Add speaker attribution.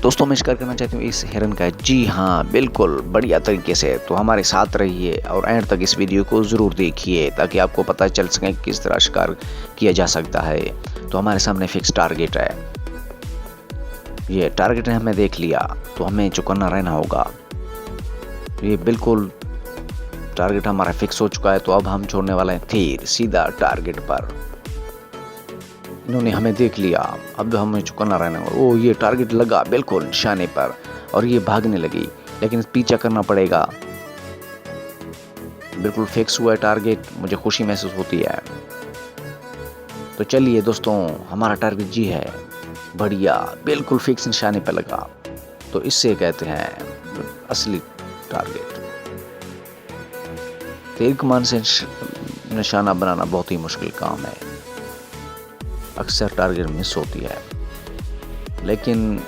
Speaker 1: दोस्तों मैं शिकार करना चाहती हूँ इस हिरन का। जी हाँ, बिल्कुल बढ़िया तरीके से। तो हमारे साथ रहिए और एंड तक इस वीडियो को ज़रूर देखिए ताकि आपको पता चल सके कि किस तरह शिकार किया जा सकता है। तो हमारे सामने फिक्स टारगेट है। ये टारगेट ने हमें देख लिया तो हमें चौकन्ना रहना होगा। ये बिल्कुल टारगेट हमारा फिक्स हो चुका है। तो अब हम छोड़ने वाले हैं तीर सीधा टारगेट पर। इन्होंने हमें देख लिया, अब हमें चौकन्ना रहना होगा। ओ ये टारगेट लगा बिल्कुल निशाने पर और ये भागने लगी, लेकिन पीछा करना पड़ेगा। बिल्कुल फिक्स हुआ है टारगेट, मुझे खुशी महसूस होती है। तो चलिए दोस्तों, हमारा टारगेट जी है, बढ़िया बिल्कुल फिक्स निशाने पर लगा। तो इससे कहते हैं असली टारगेट। तीर कमान से निशाना बनाना बहुत ही मुश्किल काम है। अक्सर टारगेट मिस होती है, लेकिन